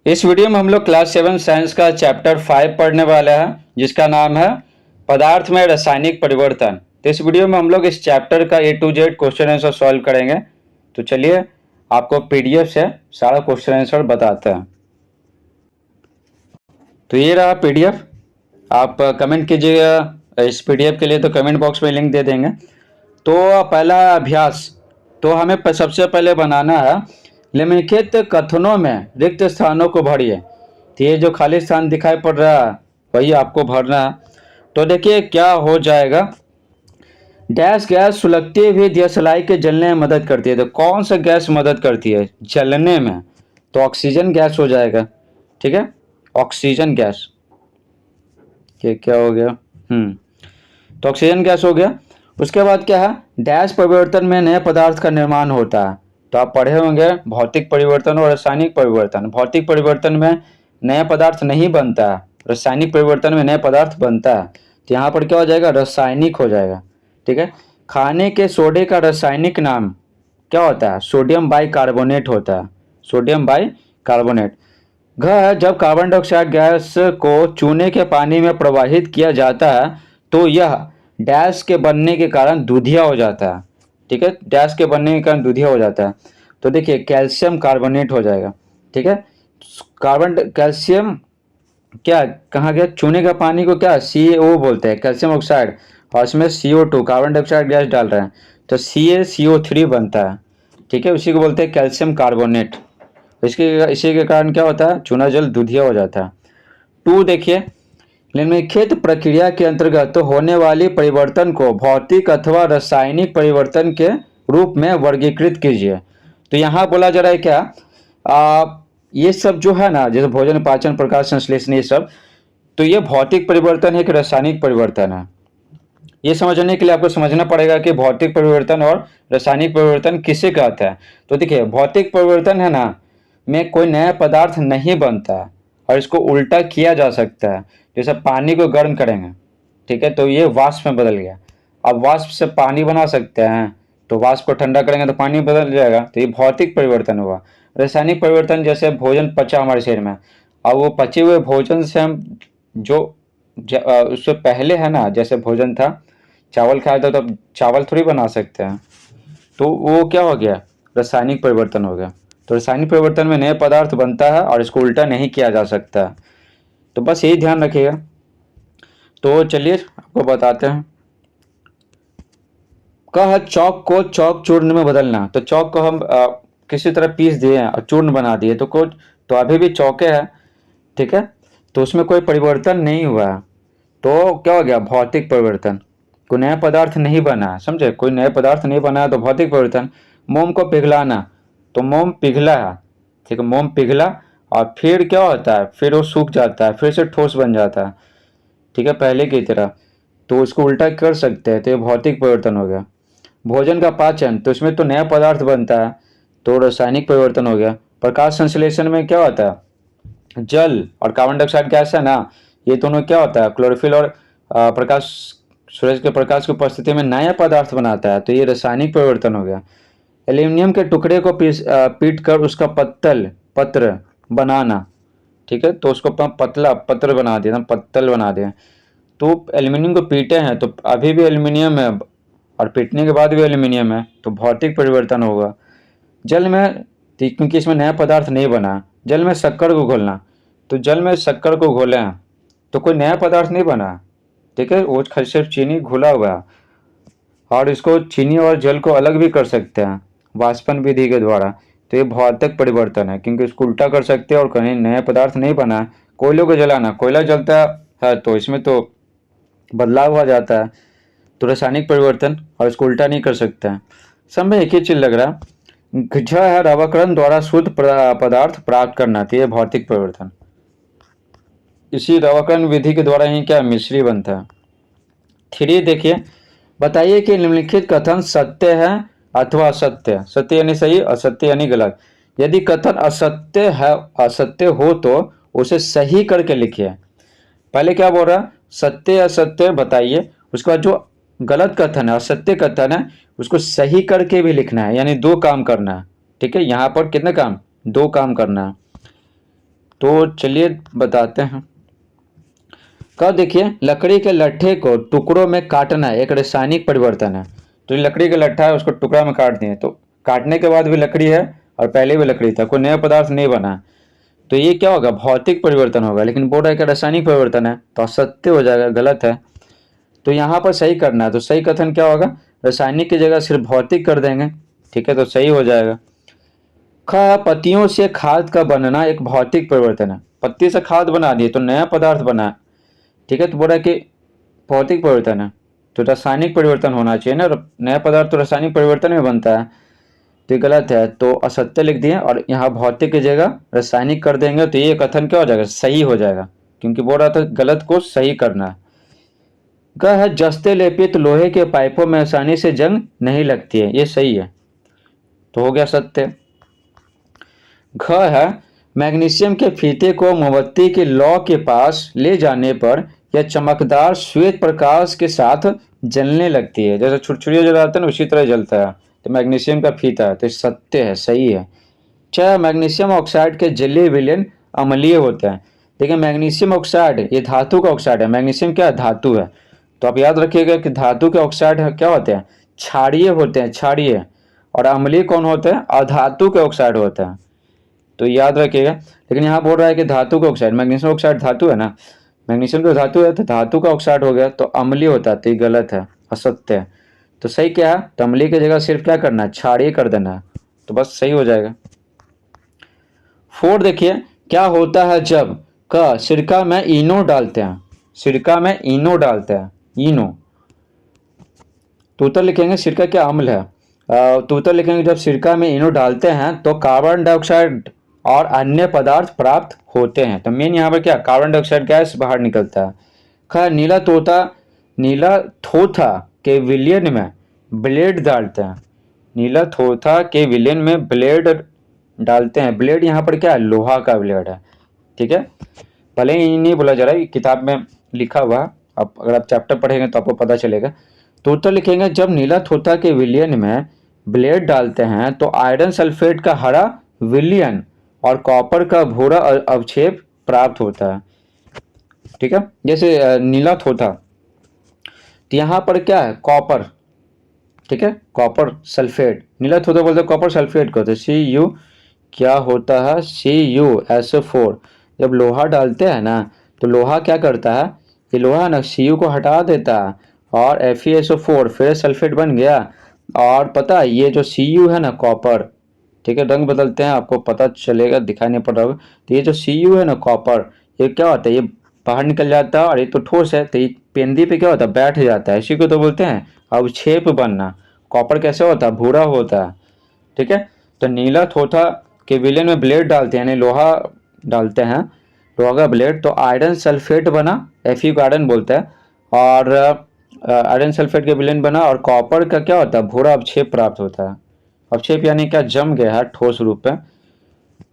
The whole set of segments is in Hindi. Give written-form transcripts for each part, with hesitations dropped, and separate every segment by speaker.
Speaker 1: इस वीडियो में हम लोग क्लास 7 साइंस का चैप्टर 5 पढ़ने वाले हैं, जिसका नाम है पदार्थ में रासायनिक परिवर्तन। तो इस वीडियो में हम लोग इस चैप्टर का A to Z question answer solve करेंगे। तो चलिए आपको PDF से सारा क्वेश्चन आंसर बताते हैं। तो ये रहा PDF, आप कमेंट कीजिएगा इस PDF के लिए, तो कमेंट बॉक्स में लिंक दे देंगे। तो पहला अभ्यास, तो हमें सबसे पहले बनाना है निम्नलिखित कथनों में रिक्त स्थानों को भरिए। तो ये जो खाली स्थान दिखाई पड़ रहा है वही आपको भरना है। तो देखिए क्या हो जाएगा, डैश गैस सुलगती हुई दियसलाई के जलने में मदद करती है। तो कौन सा गैस मदद करती है जलने में? तो ऑक्सीजन गैस हो जाएगा। ठीक है, ऑक्सीजन गैस। क्या हो गया? तो ऑक्सीजन गैस हो गया। उसके बाद क्या है, डैश परिवर्तन में नए पदार्थ का निर्माण होता है। तो आप पढ़े होंगे भौतिक परिवर्तन और रासायनिक परिवर्तन। भौतिक परिवर्तन में नया पदार्थ नहीं बनता है, रासायनिक परिवर्तन में नया पदार्थ बनता है। तो यहाँ पर क्या हो जाएगा, रासायनिक हो जाएगा। ठीक है, खाने के सोडे का रासायनिक नाम क्या होता है? सोडियम बाइकार्बोनेट होता है, सोडियम बाइकार्बोनेट। जब कार्बन डाइऑक्साइड गैस को चूने के पानी में प्रवाहित किया जाता है तो यह डैश के बनने के कारण दूधिया हो जाता है। ठीक है, डैश के बनने के कारण दूधिया हो जाता है। तो देखिए कैल्शियम कार्बोनेट हो जाएगा। ठीक है, कैल्शियम क्या कहाँ गया, चूने का पानी को क्या CaO बोलते हैं, कैल्शियम ऑक्साइड, और इसमें CO2 कार्बन डाइऑक्साइड गैस डाल रहे हैं तो CaCO3 बनता है। ठीक है, उसी को बोलते हैं कैल्शियम कार्बोनेट। इसी के कारण क्या होता है, चूना जल दूधिया हो जाता है। 2 देखिए, निम्नलिखित प्रक्रिया के अंतर्गत होने वाली परिवर्तन को भौतिक अथवा रासायनिक परिवर्तन के रूप में वर्गीकृत कीजिए। तो यहाँ बोला जा रहा है क्या, ये सब जो है ना, जैसे भोजन पाचन प्रकाश संश्लेषण, ये सब, तो ये भौतिक परिवर्तन है कि रासायनिक परिवर्तन है? ये समझने के लिए आपको समझना पड़ेगा कि भौतिक परिवर्तन और रासायनिक परिवर्तन किसे कहते हैं। तो देखिए भौतिक परिवर्तन है ना, में कोई नया पदार्थ नहीं बनता है और इसको उल्टा किया जा सकता है। जैसे पानी को गर्म करेंगे, ठीक है, तो ये वाष्प में बदल गया। अब वाष्प से पानी बना सकते हैं, तो वाष्प को ठंडा करेंगे तो पानी बदल जाएगा। तो ये भौतिक परिवर्तन हुआ। रासायनिक परिवर्तन, जैसे भोजन पचा हमारे शरीर में, अब वो पचे हुए भोजन से हम जो उससे पहले है ना, जैसे भोजन था, चावल खाया था, तो अब चावल थोड़ी बना सकते हैं। तो वो क्या हो गया, रासायनिक परिवर्तन हो गया। तो रासायनिक परिवर्तन में नए पदार्थ बनता है और इसको उल्टा नहीं किया जा सकता। तो बस यही ध्यान रखिएगा। तो चलिए आपको बताते हैं। कह चौक को चौक चूर्ण में बदलना। तो चौक को हम किसी तरह पीस दिए हैं और चूर्ण बना दिए, तो अभी भी चौके है। ठीक है, तो उसमें कोई परिवर्तन नहीं हुआ है। तो क्या हो गया, भौतिक परिवर्तन। कोई नया पदार्थ नहीं बना, समझे, कोई नया पदार्थ नहीं बना तो भौतिक परिवर्तन। मोम को पिघलाना, तो मोम पिघला है। ठीक है, मोम पिघला और फिर क्या होता है, फिर वो सूख जाता है, फिर से ठोस बन जाता है। ठीक है, पहले की तरह। तो उसको उल्टा कर सकते हैं, तो ये भौतिक परिवर्तन हो गया। भोजन का पाचन, तो इसमें तो नया पदार्थ बनता है, तो रासायनिक परिवर्तन हो गया। प्रकाश संश्लेषण में क्या होता है, जल और कार्बन डाइऑक्साइड गैस है ना, ये दोनों क्या होता है, क्लोरोफिल और प्रकाश, सूरज के प्रकाश की उपस्थिति में नया पदार्थ बनाता है, तो ये रासायनिक परिवर्तन हो गया। एल्यूमिनियम के टुकड़े को पीट कर उसका पत्र बनाना। ठीक है, तो उसको पतला पत्र बना दिया, पत्तल बना दिया। तो एल्यूमिनियम को पीटे हैं तो अभी भी एल्यूमिनियम है और पीटने के बाद भी एल्यूमिनियम है, तो भौतिक परिवर्तन होगा। जल में, क्योंकि इसमें नया पदार्थ नहीं बना, जल में शक्कर को घोलना। तो जल में शक्कर को घोले हैं तो कोई नया पदार्थ नहीं बना। ठीक है, वो सिर्फ चीनी घुला हुआ है, और इसको चीनी और जल को अलग भी कर सकते हैं वाष्पन विधि के द्वारा। तो ये भौतिक परिवर्तन है, क्योंकि इसको उल्टा कर सकते हैं और कहीं नया पदार्थ नहीं बना है। कोयले को जलाना, कोयला जलता है तो इसमें तो बदलाव हो जाता है, तो रासायनिक परिवर्तन, और इसको उल्टा नहीं कर सकते हैं। सब में एक ही चीज लग रहा है। घ है रवाकरण द्वारा शुद्ध पदार्थ प्राप्त करना, तो ये भौतिक परिवर्तन। इसी रवाकरण विधि के द्वारा ही क्या मिश्री बनता है। 3 देखिए, बताइए कि निम्नलिखित कथन सत्य है अथवा असत्य। सत्य यानी सही, असत्य यानी गलत। यदि कथन असत्य है, असत्य हो तो उसे सही करके लिखिए। पहले क्या बोल रहा है, सत्य असत्य बताइए, उसके बाद जो गलत कथन है, असत्य कथन है, उसको सही करके भी लिखना है, यानी 2 काम करना है। ठीक है, यहाँ पर कितने काम, 2 काम करना है। तो चलिए बताते हैं। कब देखिए लकड़ी के लट्ठे को टुकड़ों में काटना एक रासायनिक परिवर्तन है। तो ये लकड़ी का लट्ठा है, उसको टुकड़ा में काट दिए, तो काटने के बाद भी लकड़ी है और पहले भी लकड़ी था, कोई नया पदार्थ नहीं बना। तो ये क्या होगा, भौतिक परिवर्तन होगा। लेकिन बोल रहा है कि रासायनिक परिवर्तन है, तो असत्य हो जाएगा, गलत है। तो यहाँ पर सही करना है, तो सही कथन क्या होगा, रासायनिक की जगह सिर्फ भौतिक कर देंगे, ठीक है, तो सही हो जाएगा। पत्तियों से खाद का बनना एक भौतिक परिवर्तन है। पत्ती से खाद बना दिए तो नया पदार्थ बना, ठीक है, तो बोल रहा है कि भौतिक परिवर्तन है, तो रासायनिक परिवर्तन होना चाहिए ना, नया पदार्थ तो रासायनिक परिवर्तन में बनता है, तो ये गलत है, तो असत्य लिख दिए और यहाँ भौतिक की जगह रासायनिक कर देंगे, तो ये कथन क्या हो जाएगा, सही हो जाएगा, क्योंकि बोल रहा था गलत को सही करना है। ग है जस्ते लेपित लोहे के पाइपों में आसानी से जंग नहीं लगती है, ये सही है, तो हो गया सत्य। घ है मैग्नीशियम के फीते को मोमबत्ती के लौ के पास ले जाने पर यह चमकदार श्वेत प्रकाश के साथ जलने लगती है, जैसे छुरछुरिया जलाते हैं ना उसी तरह जलता है, तो मैग्नीशियम का फीता है, तो सत्य है, सही है। चाहे मैग्नीशियम ऑक्साइड के जलीय विलयन अम्लीय होते हैं। देखिए मैग्नीशियम ऑक्साइड ये धातु का ऑक्साइड है, मैग्नीशियम क्या है, धातु है, तो आप याद रखिएगा कि धातु के ऑक्साइड क्या होते हैं, क्षारीय होते हैं, क्षारीय, और अम्लीय कौन होते हैं, अधातु के ऑक्साइड होते हैं, तो याद रखिएगा। लेकिन यहाँ बोल रहा है कि धातु का ऑक्साइड, मैग्नीशियम ऑक्साइड धातु है ना, मैग्नीशियम तो धातु है, तो धातु का ऑक्साइड हो गया, तो अम्लीय होता है, तो ये गलत है, असत्य है। तो सही क्या है, तो अम्लीय की जगह सिर्फ क्या करना है, क्षारीय कर देना है, तो बस सही हो जाएगा। 4 देखिए क्या होता है जब क सिरका में इनो डालते हैं, सिरका में इनो डालते हैं, इनो, तो उत्तर लिखेंगे सिरका क्या अम्ल है, तो उत्तर लिखेंगे जब सिरका में इनो डालते हैं तो कार्बन डाइऑक्साइड और अन्य पदार्थ प्राप्त होते हैं, तो मेन यहाँ पर क्या कार्बन डाइऑक्साइड गैस बाहर निकलता है। खैर नीला थोथा के विलयन में ब्लेड डालते हैं, नीला थोथा के विलयन में ब्लेड डालते हैं, ब्लेड यहाँ पर क्या है, लोहा का ब्लेड है, ठीक है, भले ही नहीं बोला जा रहा है, किताब में लिखा हुआ, अब अगर आप चैप्टर पढ़ेंगे तो आपको पता चलेगा। तो उत्तर लिखेंगे जब नीला थोथा के विलयन में ब्लेड डालते हैं तो आयरन सल्फेट का हरा विलयन और कॉपर का भूरा अवक्षेप प्राप्त होता है, ठीक है, जैसे नीला थोथा, तो यहाँ पर क्या है, कॉपर, ठीक है, कॉपर सल्फेट, नीला थोथा बोलते हैं कॉपर सल्फेट को, तो Cu क्या होता है, CuSO4, जब लोहा डालते हैं ना तो लोहा क्या करता है, ये लोहा ना Cu को हटा देता है और FeSO4 फिर सल्फेट बन गया, और पता है ये जो Cu है ना कॉपर, ठीक है, रंग बदलते हैं आपको पता चलेगा, दिखाई नहीं पड़ रहा होगा, तो ये जो Cu है ना कॉपर, ये क्या होता है, ये बाहर निकल जाता है और ये तो ठोस है, तो ये पेंदी पे क्या होता है, बैठ जाता है, इसी को तो बोलते हैं अवक्षेप बनना। कॉपर कैसे होता है, भूरा होता है, ठीक है, तो नीला थोथा के विलयन में ब्लेड डालते हैं, यानी लोहा डालते हैं, लोहा का ब्लेड, तो आयरन सल्फेट बना, Fe को आयरन बोलता है, और आयरन सल्फेट के विलयन बना, और कॉपर का क्या होता है, भूरा अवक्षेप प्राप्त होता है, अवक्षेप यानी क्या, जम गया है ठोस रूप में,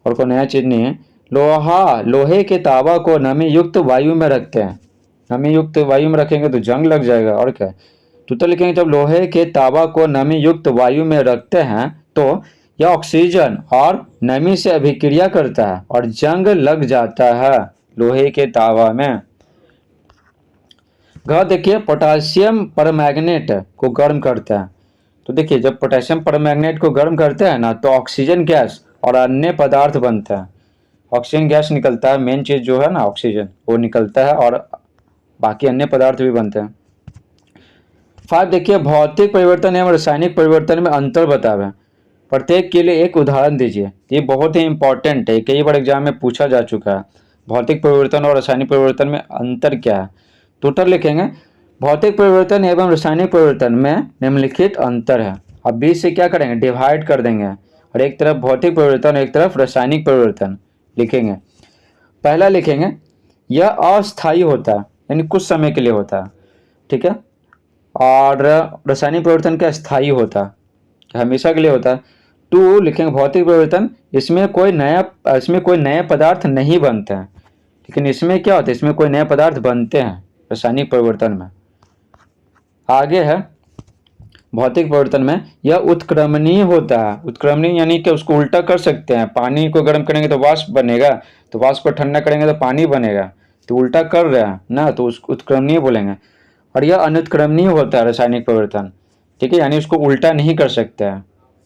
Speaker 1: और कोई नया चीज नहीं है। लोहे के तावा को नमी युक्त वायु में रखते हैं, नमी युक्त वायु में रखेंगे तो जंग लग जाएगा, और क्या, तो लिखेंगे जब लोहे के तावा को नमी युक्त वायु में रखते हैं तो यह ऑक्सीजन और नमी से अभिक्रिया करता है और जंग लग जाता है लोहे के तावा में। देखिए पोटासियम परमैंगनेट को गर्म करता है, तो देखिए जब पोटेशियम परमैंगनेट को गर्म करते हैं ना तो ऑक्सीजन गैस और अन्य पदार्थ बनता है, ऑक्सीजन गैस निकलता है, मेन चीज जो है ना ऑक्सीजन वो निकलता है, और बाकी अन्य पदार्थ भी बनते हैं। 5 देखिए भौतिक परिवर्तन एवं रासायनिक परिवर्तन में अंतर बतावे, प्रत्येक के लिए एक उदाहरण दीजिए, ये बहुत ही इंपॉर्टेंट है, कई बार एग्जाम में पूछा जा चुका है, भौतिक परिवर्तन और रासायनिक परिवर्तन में अंतर क्या है, तो उत्तर लिखेंगे भौतिक परिवर्तन एवं रासायनिक परिवर्तन में निम्नलिखित अंतर है। अब 20 से क्या करेंगे, डिवाइड कर देंगे, और एक तरफ भौतिक परिवर्तन एक तरफ रासायनिक परिवर्तन लिखेंगे। पहला लिखेंगे यह अस्थायी होता है, यानी कुछ समय के लिए होता है, ठीक है, और रासायनिक परिवर्तन क्या स्थायी होता है, हमेशा के लिए होता है। 2 लिखेंगे भौतिक परिवर्तन, इसमें कोई नए पदार्थ नहीं बनते हैं, लेकिन इसमें क्या होता है, इसमें कोई नए पदार्थ बनते हैं रासायनिक परिवर्तन में। आगे है भौतिक परिवर्तन में यह उत्क्रमणीय होता है। उत्क्रमणीय यानी कि उसको उल्टा कर सकते हैं। पानी को गर्म करेंगे तो वाष्प बनेगा, तो वाष्प को ठंडा करेंगे तो पानी बनेगा, तो उल्टा कर रहे हैं ना, तो उसको उत्क्रमणीय बोलेंगे। और यह अनुत्क्रमणीय होता है रासायनिक परिवर्तन, ठीक है, यानी उसको उल्टा नहीं कर सकते हैं,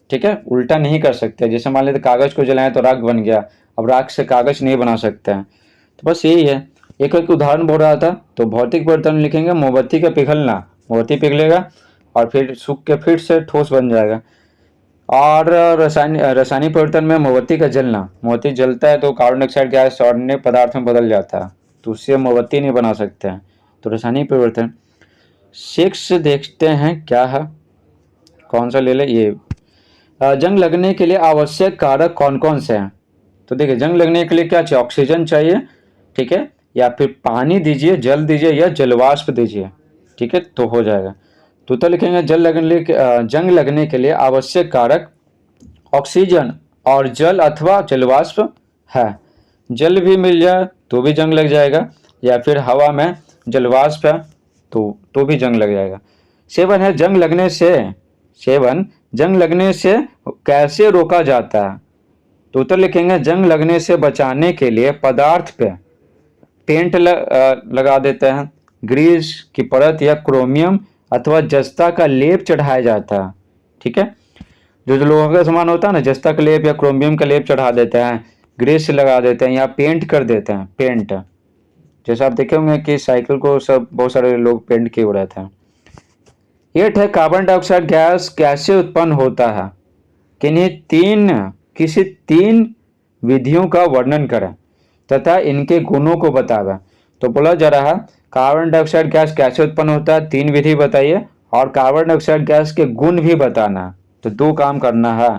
Speaker 1: ठीक है, उल्टा नहीं कर सकते। जैसे मान लेते कागज को जलाएं तो राख बन गया, अब राख से कागज नहीं बना सकते हैं। तो बस यही है, एक एक उदाहरण बोल रहा था। तो भौतिक परिवर्तन लिखेंगे मोमबत्ती का पिघलना, मोमबत्ती पिघलेगा और फिर सूख के फिर से ठोस बन जाएगा। और रासायनिक परिवर्तन में मोमबत्ती का जलना, मोमबत्ती जलता है तो कार्बन डाइऑक्साइड गैस और अन्य पदार्थ में बदल जाता है, तो उससे मोमबत्ती नहीं बना सकते हैं। तो रासायनिक परिवर्तन। 6 देखते हैं क्या है, कौन सा ले ले, ये जंग लगने के लिए आवश्यक कारक कौन कौन से हैं। तो देखिए जंग लगने के लिए क्या चाहिए, ऑक्सीजन चाहिए, ठीक है, या फिर पानी दीजिए, जल दीजिए या जलवाष्प दीजिए, ठीक है, तो हो जाएगा। तो लिखेंगे जंग लगने के लिए आवश्यक कारक ऑक्सीजन और जल अथवा जलवाष्प है। जल भी मिल जाए तो भी जंग लग जाएगा, या फिर हवा में जलवाष्प है तो भी जंग लग जाएगा। 7 है सेवन जंग लगने से कैसे रोका जाता है। तो उत्तर लिखेंगे जंग लगने से बचाने के लिए पदार्थ पे पेंट लगा देते हैं, ग्रीस की परत या क्रोमियम अथवा जस्ता का लेप चढ़ाया जाता है, ठीक है। जो लोहा का सामान होता है ना, जस्ता का लेप या क्रोमियम का लेप चढ़ा देते हैं, ग्रीस लगा देते हैं या पेंट कर देते हैं, पेंट। जैसे आप देखे होंगे कि साइकिल को सब बहुत सारे लोग पेंट किए हुए रहते हैं। 8 है कार्बन डाइऑक्साइड गैस कैसे उत्पन्न होता है। किसी तीन विधियों का वर्णन करें तथा इनके गुणों को बतावें। तो बोला जा रहा है कार्बन डाइऑक्साइड गैस कैसे उत्पन्न होता है, 3 विधि बताइए, और कार्बन डाइऑक्साइड गैस के गुण भी बताना। तो 2 काम करना है।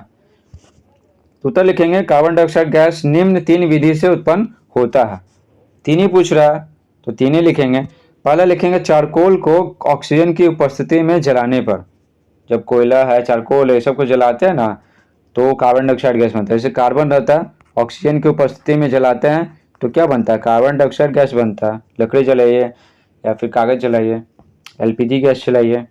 Speaker 1: तो उत्तर लिखेंगे कार्बन डाइऑक्साइड गैस निम्न 3 विधि से उत्पन्न होता है। 3 ही पूछ रहा है तो 3 ही लिखेंगे। पहला लिखेंगे चारकोल को ऑक्सीजन की उपस्थिति में जलाने पर। जब कोयला है, चारकोल है, सब को जलाते हैं ना, तो कार्बन डाइऑक्साइड गैस बनता है। जैसे कार्बन रहता है, ऑक्सीजन की उपस्थिति में जलाते हैं तो क्या बनता है, कार्बन डाइऑक्साइड गैस बनता है। लकड़ी जलाइए या फिर कागज जलाइए, एलपीजी गैस चलाइए।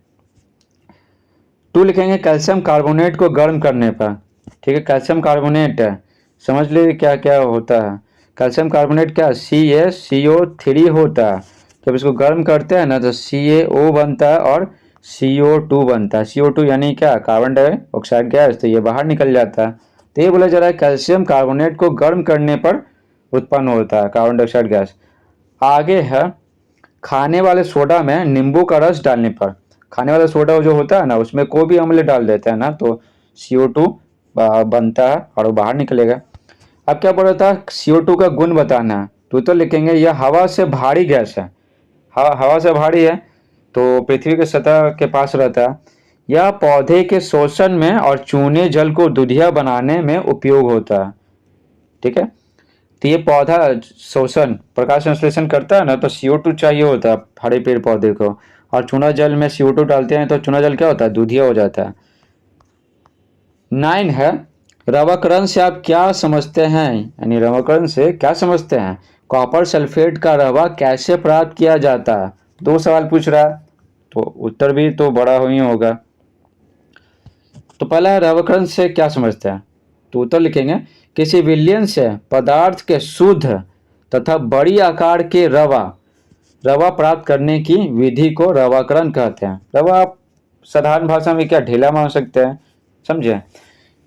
Speaker 1: 2 लिखेंगे कैल्शियम कार्बोनेट को गर्म करने पर, ठीक है, कैल्शियम कार्बोनेट है, समझ लीजिए क्या क्या होता है। कैल्शियम कार्बोनेट क्या CaCO3 होता है। जब इसको गर्म करते हैं ना तो CaO बनता है और CO2 बनता है। CO2 यानी क्या, कार्बन डाइऑक्साइड गैस, तो ये बाहर निकल जाता है। तो ये बोला जा रहा है कैल्शियम कार्बोनेट को गर्म करने पर उत्पन्न होता है कार्बन डाइऑक्साइड गैस। आगे है खाने वाले सोडा में नींबू का रस डालने पर। खाने वाला सोडा जो होता है ना, उसमें कोई भी अम्ल डाल देते हैं ना तो CO2 बनता है और वो बाहर निकलेगा। अब क्या बोल रहा था, CO2 का गुण बताना है। तो लिखेंगे यह हवा से भारी गैस है। हवा से भारी है तो पृथ्वी के सतह के पास रहता है। यह पौधे के शोषण में और चूने जल को दूधिया बनाने में उपयोग होता है, ठीक है। तो ये पौधा शोषण, प्रकाश संश्लेषण करता है ना, तो CO2 चाहिए होता है हरे पेड़ पौधे को, और चूना जल में CO2 डालते हैं तो चूना जल क्या होता है, दूधिया हो जाता है। 9 है रवाकरण से आप क्या समझते हैं, यानी रवाकरण से क्या समझते हैं। कॉपर सल्फेट का रवा कैसे प्राप्त किया जाता है। 2 सवाल पूछ रहा है तो उत्तर भी तो बड़ा ही होगा। तो पहला है रवाकरण से क्या समझते हैं। तो उत्तर लिखेंगे किसी विलयन से पदार्थ के शुद्ध तथा बड़ी आकार के रवा प्राप्त करने की विधि को रवाकरण कहते हैं। रवा आप साधारण भाषा में क्या ढीला मान सकते हैं, समझे।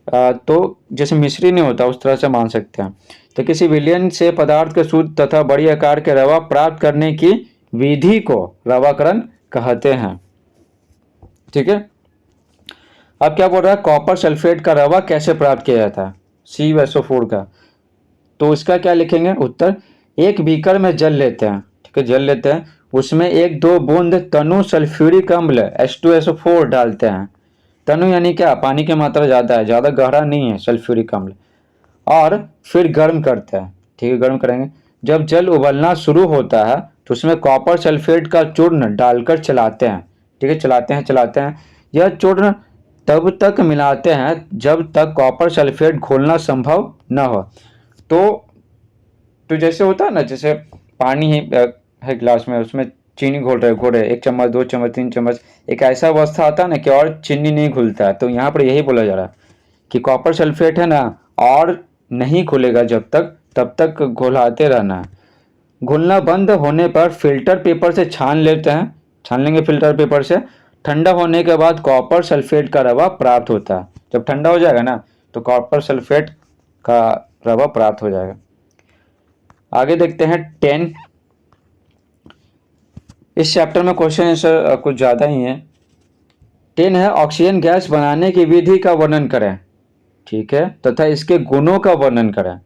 Speaker 1: तो जैसे मिश्री नहीं होता उस तरह से मान सकते हैं। तो किसी विलयन से पदार्थ के शुद्ध तथा बड़ी आकार के रवा प्राप्त करने की विधि को रवाकरण कहते हैं, ठीक है। अब क्या बोल रहा है, कॉपर सल्फेट का रवा कैसे प्राप्त किया जाता है, CuSO4 का। तो इसका क्या लिखेंगे उत्तर, एक बीकर में जल लेते हैं, ठीक है, जल लेते हैं, उसमें 1-2 बूंद तनु सल्फ्यूरिक अम्ल H2SO4 डालते हैं। तनु यानी क्या, पानी की मात्रा ज़्यादा है, ज़्यादा गहरा नहीं है सल्फ्यूरिक अम्ल, और फिर गर्म करते हैं, ठीक है, गर्म करेंगे। जब जल उबलना शुरू होता है तो उसमें कॉपर सल्फेट का चूर्ण डालकर चलाते हैं, ठीक है, चलाते हैं। यह चूर्ण तब तक मिलाते हैं जब तक कॉपर सल्फेट घोलना संभव न हो। तो जैसे होता है ना, जैसे पानी है गिलास में, उसमें चीनी घोल रहे घोल रहे 1 चम्मच 2 चम्मच 3 चम्मच, एक ऐसा अवस्था आता है ना कि और चीनी नहीं घुलता है। तो यहाँ पर यही बोला जा रहा है कि कॉपर सल्फेट है ना और नहीं घुलेगा जब तक, तब तक घुलाते रहना है। घुलना बंद होने पर फिल्टर पेपर से छान लेते हैं, छान लेंगे फिल्टर पेपर से। ठंडा होने के बाद कॉपर सल्फेट का रवा प्राप्त होता है। जब ठंडा हो जाएगा ना तो कॉपर सल्फेट का रवा प्राप्त हो जाएगा। आगे देखते हैं 10। इस चैप्टर में क्वेश्चन आंसर कुछ ज़्यादा ही है। 10 है ऑक्सीजन गैस बनाने की विधि का वर्णन करें, ठीक है, तथा इसके गुणों का वर्णन करें।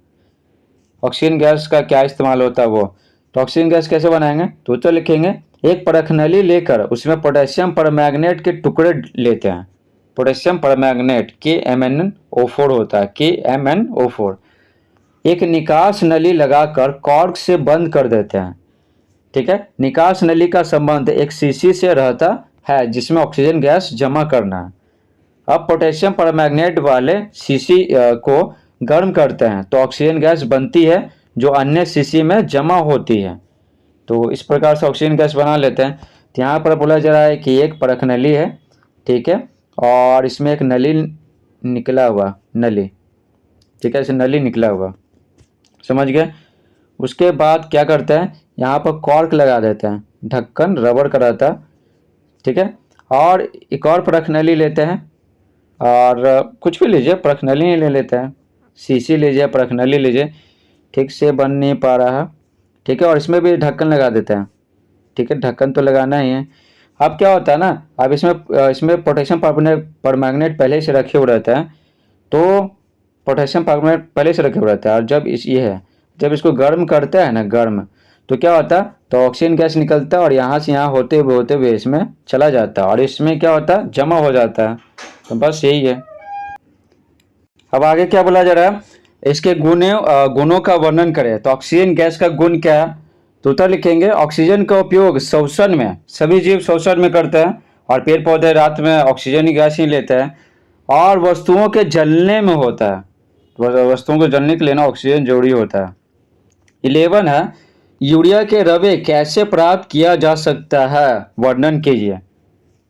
Speaker 1: ऑक्सीजन गैस का क्या इस्तेमाल होता है वो, तो ऑक्सीजन गैस कैसे बनाएंगे, तो लिखेंगे एक परखनली लेकर उसमें पोटेशियम परमैंगनेट के टुकड़े लेते हैं। पोटेशियम परमैंगनेट KMnO4 होता है, KMnO4। एक निकास नली लगाकर कॉर्क से बंद कर देते हैं, ठीक है। निकास नली का संबंध एक शीशी से रहता है जिसमें ऑक्सीजन गैस जमा करना है। अब पोटेशियम परमैंगनेट वाले शीशी को गर्म करते हैं तो ऑक्सीजन गैस बनती है जो अन्य शीशी में जमा होती है। तो इस प्रकार से ऑक्सीजन गैस बना लेते हैं। तो यहाँ पर बोला जा रहा है कि एक परख नली है, ठीक है, और इसमें एक नली निकला हुआ, नली, ठीक है, इसे नली निकला हुआ, समझ गए। उसके बाद क्या करते हैं, यहाँ पर कॉर्क लगा देते हैं, ढक्कन रबड़ का रहता है, ठीक है। और एक और परख नली लेते हैं, और कुछ भी लीजिए, परख नली ही ले लेते हैं, शीशी लीजिए, परख नली लीजिए, ठीक से बन नहीं पा रहा, ठीक है। और इसमें भी ढक्कन लगा देते हैं, ठीक है, ढक्कन तो लगाना ही है। अब क्या होता है ना, अब इसमें पोटेशियम परमैंगनेट पहले से रखे हुए रहते हैं, तो पोटेशियम परमैंगनेट पहले से रखे हुए रहता है, और जब जब इसको गर्म करते हैं ना, गर्म, तो क्या होता है, तो ऑक्सीजन गैस निकलता है और यहाँ से यहाँ होते हुए इसमें चला जाता है, और इसमें क्या होता है, जमा हो जाता है। तो बस यही है। अब आगे क्या बोला जा रहा है, इसके गुणों का वर्णन करें। तो ऑक्सीजन गैस का गुण क्या है, तो उत्तर लिखेंगे ऑक्सीजन का उपयोग श्वसन में, सभी जीव श्वसन में करते हैं, और पेड़ पौधे रात में ऑक्सीजन ही गैस ही लेते हैं, और वस्तुओं के जलने में होता है, वस्तुओं को जलने के लिए ना ऑक्सीजन जरूरी होता है। 11 है यूरिया के रवे कैसे प्राप्त किया जा सकता है, वर्णन कीजिए।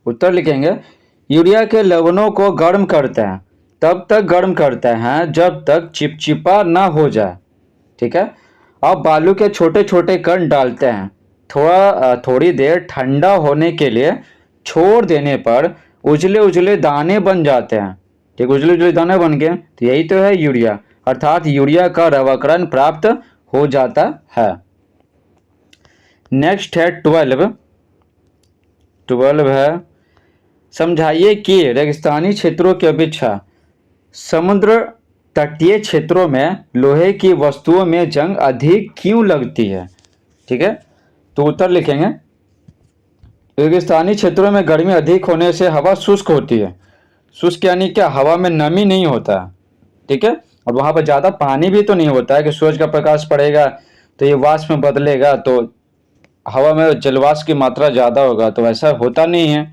Speaker 1: उत्तर लिखेंगे यूरिया के लवणों को गर्म करते हैं, तब तक गर्म करते हैं जब तक चिपचिपा ना हो जाए, ठीक है। अब बालू के छोटे छोटे कण डालते हैं, थोड़ी देर ठंडा होने के लिए छोड़ देने पर उजले उजले दाने बन जाते हैं, ठीक, उजले उजले दाने बन गए, तो यही तो है यूरिया, अर्थात यूरिया का रवाकरण प्राप्त हो जाता है। नेक्स्ट है 12 है समझाइए कि रेगिस्तानी क्षेत्रों की अपेक्षा समुद्र तटीय क्षेत्रों में लोहे की वस्तुओं में जंग अधिक क्यों लगती है, ठीक है। तो उत्तर लिखेंगे रेगिस्तानी क्षेत्रों में गर्मी अधिक होने से हवा शुष्क होती है। शुष्क यानी क्या, हवा में नमी नहीं होता, ठीक है, और वहां पर ज्यादा पानी भी तो नहीं होता है कि सूरज का प्रकाश पड़ेगा तो ये वाष्प में बदलेगा तो हवा में जलवाष्प की मात्रा ज्यादा होगा, तो ऐसा होता नहीं है।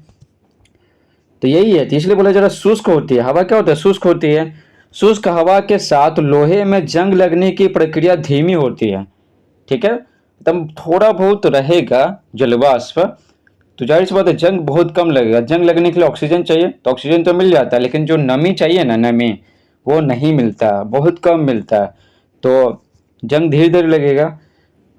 Speaker 1: तो यही है, तो इसलिए बोला जरा शुष्क होती है हवा। क्या होता है, शुष्क होती है। शुष्क हवा के साथ लोहे में जंग लगने की प्रक्रिया धीमी होती है, ठीक है, एकदम थोड़ा बहुत रहेगा जलवाष्प, तो जाहिर सी बात है जंग बहुत कम लगेगा। जंग लगने के लिए ऑक्सीजन चाहिए, तो ऑक्सीजन तो मिल जाता है, लेकिन जो नमी चाहिए ना, नमी, वो नहीं मिलता, बहुत कम मिलता है, तो जंग धीरे धीरे लगेगा।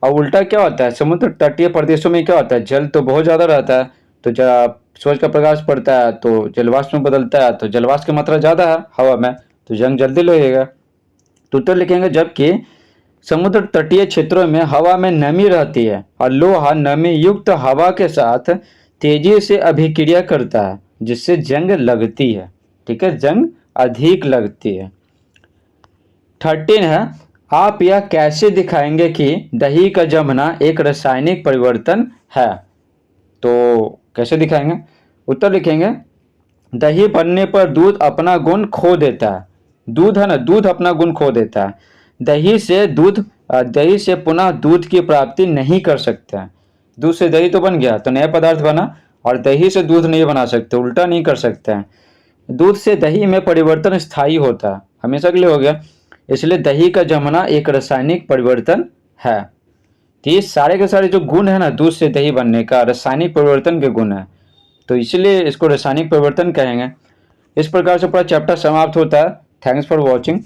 Speaker 1: और उल्टा क्या होता है, समुद्र तटीय प्रदेशों में क्या होता है, जल तो बहुत ज़्यादा रहता है, तो जब सूरज का प्रकाश पड़ता है तो जलवाष्प में बदलता है, तो जलवाष्प की मात्रा ज़्यादा है हवा में, तो जंग जल्दी लगेगा। तो उत्तर लिखेंगे जबकि समुद्र तटीय क्षेत्रों में हवा में नमी रहती है और लोहा नमी युक्त हवा के साथ तेजी से अभिक्रिया करता है जिससे जंग लगती है, ठीक है, जंग अधिक लगती है। 13 है आप यह कैसे दिखाएंगे कि दही का जमना एक रासायनिक परिवर्तन है। तो कैसे दिखाएंगे, उत्तर लिखेंगे दही बनने पर दूध अपना गुण खो देता है। दूध है ना, दूध अपना गुण खो देता है। दही से पुनः दूध की प्राप्ति नहीं कर सकते हैं। दूध से दही तो बन गया तो नया पदार्थ बना, और दही से दूध नहीं बना सकते, उल्टा नहीं कर सकते हैं। दूध से दही में परिवर्तन स्थायी होता है, हमेशा के लिए हो गया, इसलिए दही का जमना एक रासायनिक परिवर्तन है। तो ये सारे के सारे जो गुण है ना दूध से दही बनने का, रासायनिक परिवर्तन के गुण है, तो इसलिए इसको रासायनिक परिवर्तन कहेंगे। इस प्रकार से पूरा चैप्टर समाप्त होता है। Thanks for watching.